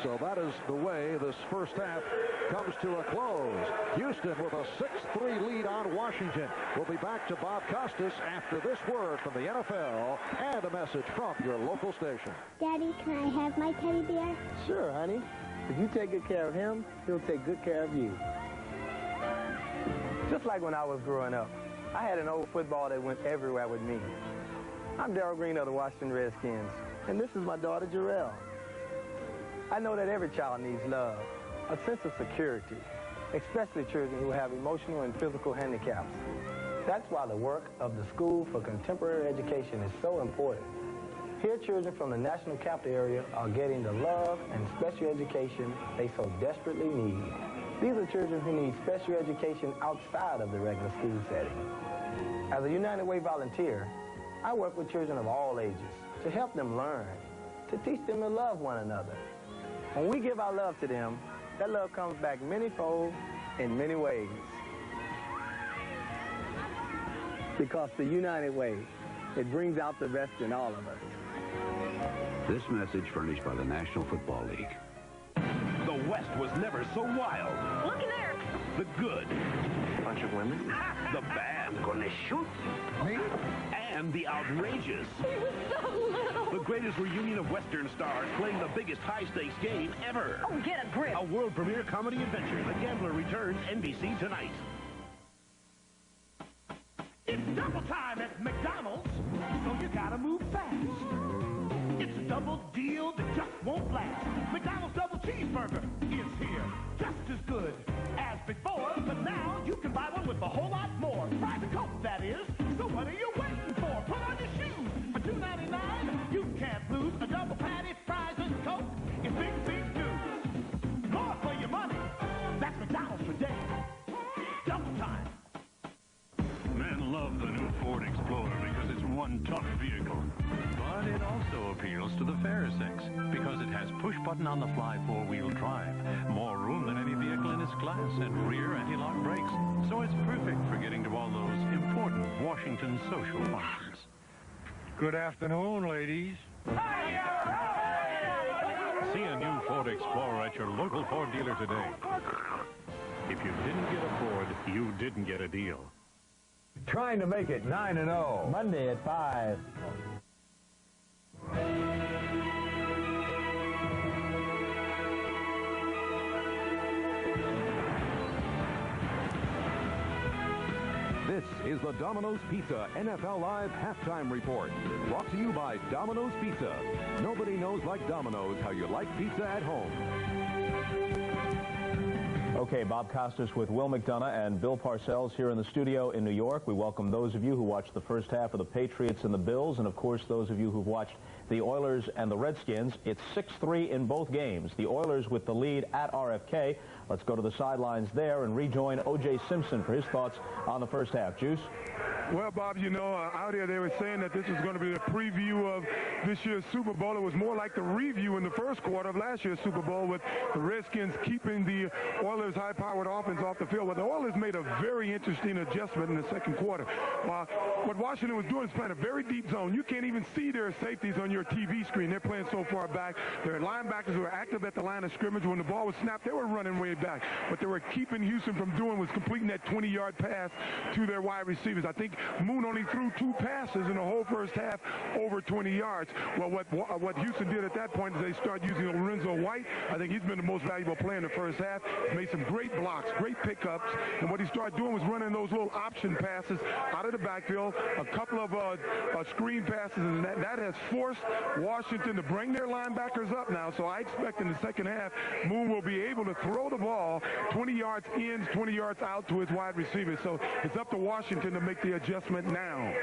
So that is the way this first half comes to a close. Houston with a 6-3 lead on Washington. We'll be back to Bob Costas after this word from the NFL and a message from your local station. Daddy, can I have my teddy bear? Sure, honey. If you take good care of him, he'll take good care of you. Just like when I was growing up, I had an old football that went everywhere with me. I'm Darryl Green of the Washington Redskins, and this is my daughter, Jarrell. I know that every child needs love, a sense of security, especially children who have emotional and physical handicaps. That's why the work of the School for Contemporary Education is so important. Here, children from the National Capital Area are getting the love and special education they so desperately need. These are children who need special education outside of the regular school setting. As a United Way volunteer, I work with children of all ages to help them learn, to teach them to love one another. When we give our love to them, that love comes back many-fold in many ways. Because the United Way, it brings out the best in all of us. This message furnished by the National Football League. The West was never so wild. Look in there. The good. Bunch of women. The bad. Gonna shoot me? And the outrageous. He was so little. The greatest reunion of Western stars playing the biggest high-stakes game ever. Oh, get a grip. A world premiere comedy adventure. The Gambler returns NBC tonight. It's double time at McDonald's, so you gotta move fast. It's a double deal that just won't last. McDonald's double cheeseburger is here, just as good as before, but now you can buy one with a whole lot more. Fries and Coke, that is. So what are you waiting for? Put on your shoes. For $2.99, you can't lose a double patty, fries and Coke. It's big, big news. More for your money. That's McDonald's today. Double time. Men love the new Ford Explorer because it's one tough vehicle. But it also appeals to the fairer sex because it has push-button on-the-fly four-wheel drive, more room than any vehicle in its class, and rear anti-lock brakes. So it's perfect for getting to all those important Washington social functions. Good afternoon, ladies. See a new Ford Explorer at your local Ford dealer today. If you didn't get a Ford, you didn't get a deal. Trying to make it 9-0. Monday at 5. This is the Domino's Pizza NFL Live Halftime Report. Brought to you by Domino's Pizza. Nobody knows like Domino's how you like pizza at home. Okay, Bob Costas with Will McDonough and Bill Parcells here in the studio in New York. We welcome those of you who watched the first half of the Patriots and the Bills, and of course those of you who've watched the Oilers and the Redskins. It's 6-3 in both games. The Oilers with the lead at RFK. Let's go to the sidelines there and rejoin O.J. Simpson for his thoughts on the first half. Juice? Well, Bob, you know, out here they were saying that this was going to be the preview of this year's Super Bowl. It was more like the review in the first quarter of last year's Super Bowl with the Redskins keeping the Oilers' high-powered offense off the field. But the Oilers made a very interesting adjustment in the second quarter. What Washington was doing is playing a very deep zone. You can't even see their safeties on your TV screen. They're playing so far back. Their linebackers were active at the line of scrimmage. When the ball was snapped, they were running way back. What they were keeping Houston from doing was completing that 20-yard pass to their wide receivers. I think Moon only threw 2 passes in the whole first half over 20 yards. Well, what Houston did at that point is they started using Lorenzo White. I think he's been the most valuable player in the first half. He's made some great blocks, great pickups, and what he started doing was running those little option passes out of the backfield, a couple of screen passes, and that has forced Washington to bring their linebackers up now. So I expect in the second half, Moon will be able to throw the ball 20 yards in, 20 yards out to his wide receivers. So it's up to Washington to make the adjustment now.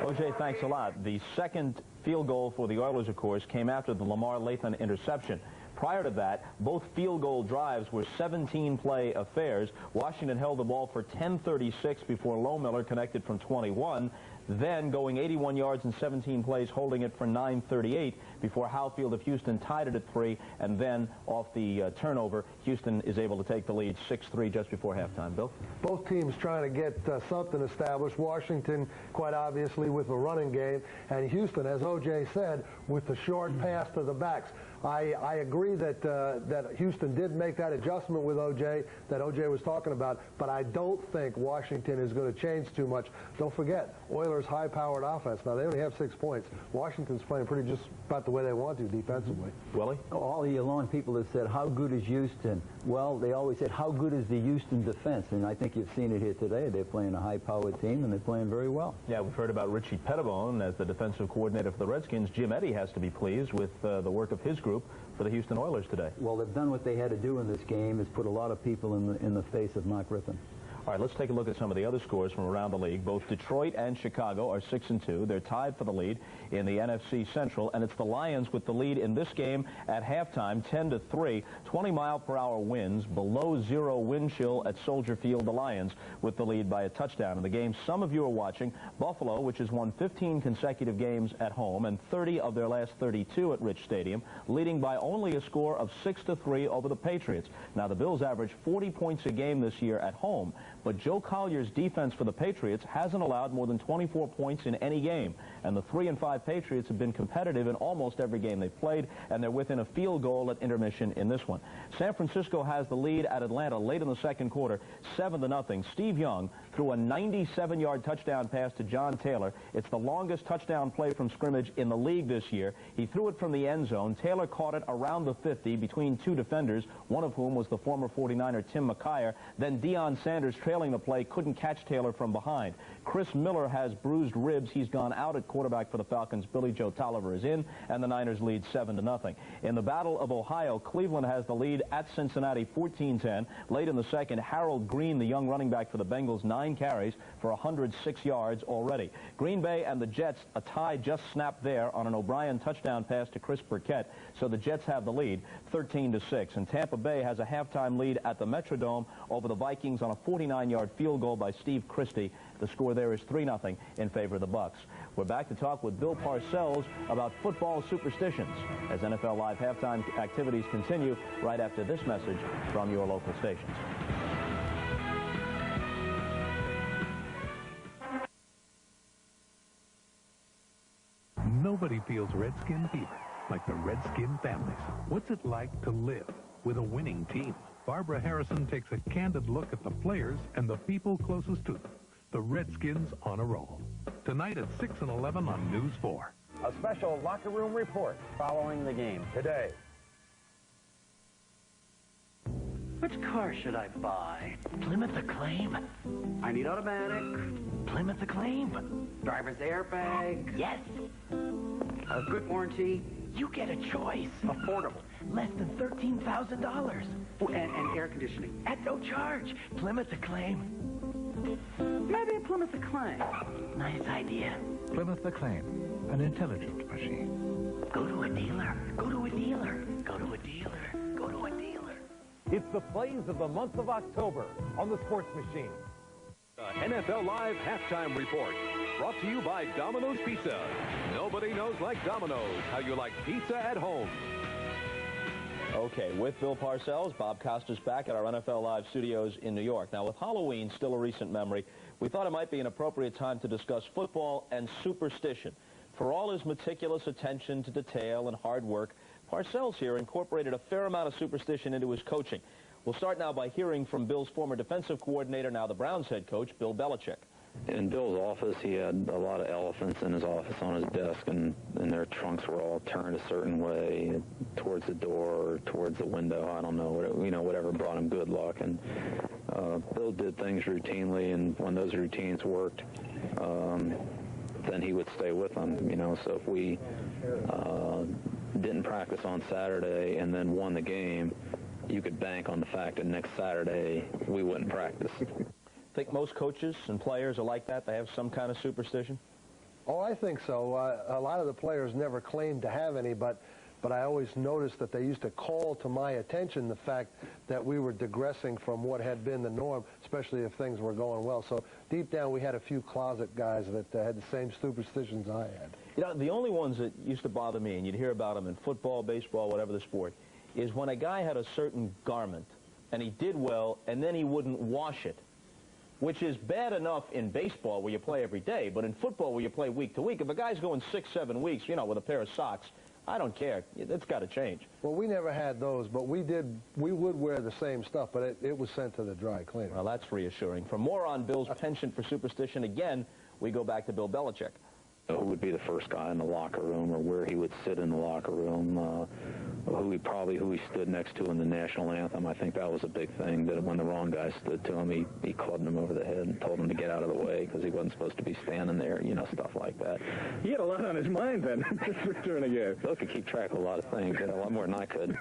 O.J., thanks a lot. The second field goal for the Oilers, of course, came after the Lamar Lathan interception. Prior to that, both field goal drives were 17-play affairs. Washington held the ball for 10:36 before Lohmiller connected from 21. Then going 81 yards in 17 plays, holding it for 9:38 before Howfield of Houston tied it at 3, and then off the turnover, Houston is able to take the lead 6-3 just before halftime. Bill? Both teams trying to get something established. Washington, quite obviously, with the running game, and Houston, as O.J. said, with the short pass to the backs. I agree that that Houston did make that adjustment with O.J. that O.J. was talking about, but I don't think Washington is going to change too much. Don't forget, Oilers' high-powered offense. Now, they only have 6 points. Washington's playing pretty just about the way they want to defensively. Willie? All year long, people have said, how good is Houston? Well, they always said, how good is the Houston defense? And I think you've seen it here today. They're playing a high-powered team, and they're playing very well. Yeah, we've heard about Richie Pettibone as the defensive coordinator for the Redskins. Jim Eddy has to be pleased with the work of his group for the Houston Oilers today. Well, they've done what they had to do in this game, is put a lot of people in the face of Mark Rippon. All right, let's take a look at some of the other scores from around the league. Both Detroit and Chicago are 6-2. They're tied for the lead in the NFC Central, and it's the Lions with the lead in this game at halftime, 10-3. 20-mile-per-hour winds, below zero wind chill at Soldier Field. The Lions with the lead by a touchdown. In the game some of you are watching, Buffalo, which has won 15 consecutive games at home and 30 of their last 32 at Rich Stadium, leading by only a score of 6-3 over the Patriots. Now, the Bills average 40 points a game this year at home, but Joe Collier's defense for the Patriots hasn't allowed more than 24 points in any game. And the 3-5 Patriots have been competitive in almost every game they've played, and they're within a field goal at intermission in this one. San Francisco has the lead at Atlanta late in the second quarter, 7-0. Steve Young threw a 97-yard touchdown pass to John Taylor. It's the longest touchdown play from scrimmage in the league this year. He threw it from the end zone. Taylor caught it around the 50 between two defenders, one of whom was the former 49er Tim McKyer. Then Deion Sanders, trailing the play, couldn't catch Taylor from behind. Chris Miller has bruised ribs. He's gone out at quarterback for the Falcons. Billy Joe Tolliver is in, and the Niners lead 7-0. In the Battle of Ohio, Cleveland has the lead at Cincinnati, 14-10. Late in the second, Harold Green, the young running back for the Bengals, 9 carries for 106 yards already. Green Bay and the Jets, a tie just snapped there on an O'Brien touchdown pass to Chris Burkett, so the Jets have the lead, 13-6. And Tampa Bay has a halftime lead at the Metrodome over the Vikings on a 49-yard field goal by Steve Christie. The score there is 3-0 in favor of the Bucs. We're back to talk with Bill Parcells about football superstitions as NFL Live halftime activities continue right after this message from your local stations. Nobody feels Redskin fever like the Redskin families. What's it like to live with a winning team? Barbara Harrison takes a candid look at the players and the people closest to them. The Redskins on a roll. Tonight at 6 and 11 on News 4. A special locker room report following the game today. Which car should I buy? Plymouth Acclaim. I need automatic. Plymouth Acclaim. Driver's airbag. Yes. A good warranty. You get a choice. Affordable. Less than $13,000. Oh, and air conditioning. At no charge. Plymouth Acclaim. Maybe a Plymouth Acclaim. Nice idea. Plymouth Acclaim, an intelligent machine. Go to a dealer. Go to a dealer. Go to a dealer. Go to a dealer. It's the plays of the month of October on the Sports Machine. NFL Live Halftime Report, brought to you by Domino's Pizza. Nobody knows like Domino's how you like pizza at home. Okay, with Bill Parcells, Bob Costas back at our NFL Live studios in New York. Now, with Halloween still a recent memory, we thought it might be an appropriate time to discuss football and superstition. For all his meticulous attention to detail and hard work, Parcells here incorporated a fair amount of superstition into his coaching. We'll start now by hearing from Bill's former defensive coordinator, now the Browns head coach, Bill Belichick. In Bill's office, he had a lot of elephants in his office on his desk, and their trunks were all turned a certain way, towards the door or towards the window. I don't know, whatever brought him good luck. And Bill did things routinely, and when those routines worked, then he would stay with them. So if we didn't practice on Saturday and then won the game, you could bank on the fact that next Saturday we wouldn't practice. Think most coaches and players are like that? They have some kind of superstition? Oh, I think so. A lot of the players never claimed to have any, but I always noticed that they used to call to my attention the fact that we were digressing from what had been the norm, especially if things were going well. So deep down, we had a few closet guys that had the same superstitions I had. The only ones that used to bother me, and you'd hear about them in football, baseball, whatever the sport, is when a guy had a certain garment, and he did well, and then he wouldn't wash it, which is bad enough in baseball where you play every day, but in football where you play week to week, if a guy's going 6-7 weeks, with a pair of socks, I don't care. It's got to change. Well, we never had those, but we would wear the same stuff, but it was sent to the dry cleaner. Well, that's reassuring. For more on Bill's penchant for superstition, again, we go back to Bill Belichick. Who would be the first guy in the locker room, or where he would sit in the locker room, who he stood next to in the national anthem. I think that was a big thing, that when the wrong guy stood to him, he clubbed him over the head and told him to get out of the way because he wasn't supposed to be standing there, stuff like that. He had a lot on his mind then, during the game. Bill could keep track of a lot of things, a lot more than I could.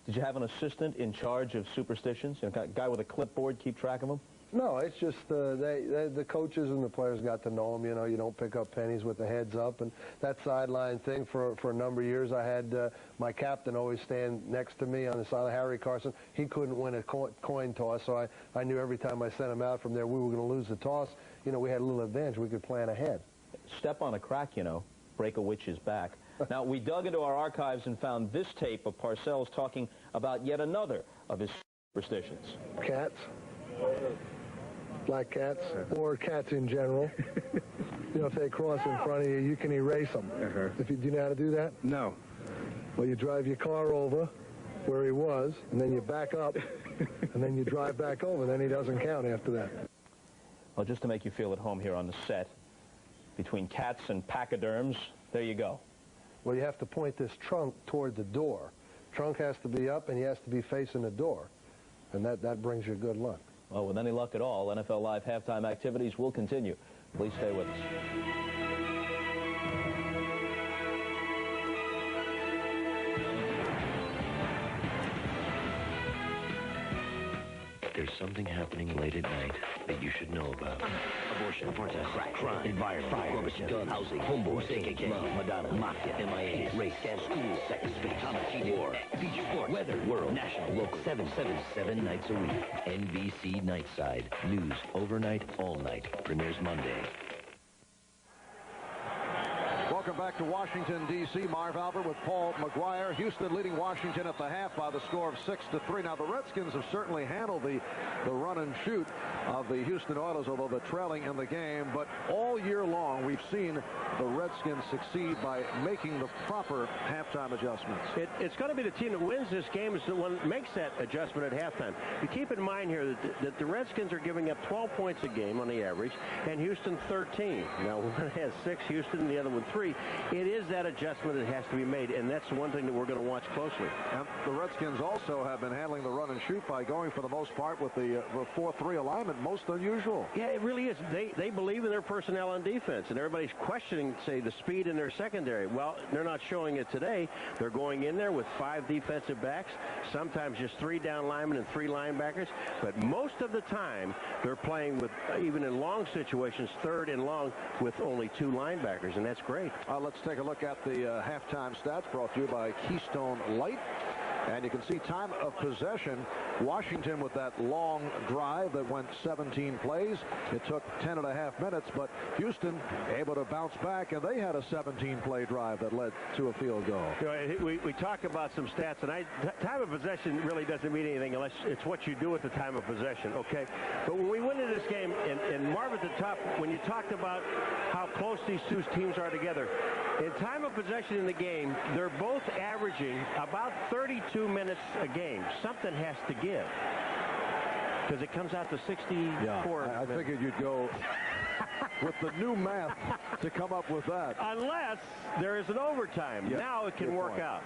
Did you have an assistant in charge of superstitions? A guy with a clipboard keep track of them? No, it's just the coaches and the players got to know them. You don't pick up pennies with the heads up. And that sideline thing, for a number of years, I had my captain always stand next to me on the side of Harry Carson. He couldn't win a coin toss, so I knew every time I sent him out from there we were going to lose the toss. We had a little advantage. We could plan ahead. Step on a crack, break a witch's back. Now, we dug into our archives and found this tape of Parcells talking about yet another of his superstitions. Cats. Black cats, or cats in general. If they cross in front of you, you can erase them. Do you know how to do that? No. Well, you drive your car over where he was, and then you back up, and then you drive back over. Then he doesn't count after that. Well, just to make you feel at home here on the set, between cats and pachyderms, there you go. Well, you have to point this trunk toward the door. Trunk has to be up, and he has to be facing the door, and that brings you good luck. Well, with any luck at all, NFL Live halftime activities will continue. Please stay with us. There's something happening late at night that you should know about. Abortion, protest, crack, crime, environment, fire, corruption, housing, homeboys, KKK, love, Madonna, mafia, MIA, race, scam, school, sex, space, war, beach sports, weather, world, national, local, 7 nights a week. NBC Nightside. News overnight, all night. Premieres Monday. Welcome back to Washington, D.C. Marv Albert with Paul McGuire. Houston leading Washington at the half by the score of 6-3. Now, the Redskins have certainly handled the run and shoot of the Houston Oilers, although they're trailing in the game. But all year long, we've seen the Redskins succeed by making the proper halftime adjustments. It's going to be the team that wins this game is the one that makes that adjustment at halftime. You keep in mind here that the Redskins are giving up 12 points a game on the average, and Houston 13. Now, one has 6, Houston, and the other one 3. It is that adjustment that has to be made, and that's one thing that we're going to watch closely. And the Redskins also have been handling the run and shoot by going for the most part with the 4-3 alignment, most unusual. Yeah, it really is. They believe in their personnel on defense, and everybody's questioning, say, the speed in their secondary. Well, they're not showing it today. They're going in there with 5 defensive backs, sometimes just 3 down linemen and 3 linebackers, but most of the time they're playing with, even in long situations, 3rd and long with only 2 linebackers, and that's great. Let's take a look at the halftime stats brought to you by Keystone Light. And you can see time of possession. Washington with that long drive that went 17 plays. It took 10.5 minutes, but Houston able to bounce back, and they had a 17-play drive that led to a field goal. We talk about some stats, and time of possession really doesn't mean anything unless it's what you do at the time of possession, okay? But when we went into this game, and Marv at the top, when you talked about how close these two teams are together, in time of possession in the game, they're both averaging about 32 minutes a game. Something has to give, because it comes out to 64. Yeah, I figured you'd go with the new math to come up with that. Unless there is an overtime. Yeah, now it can work out.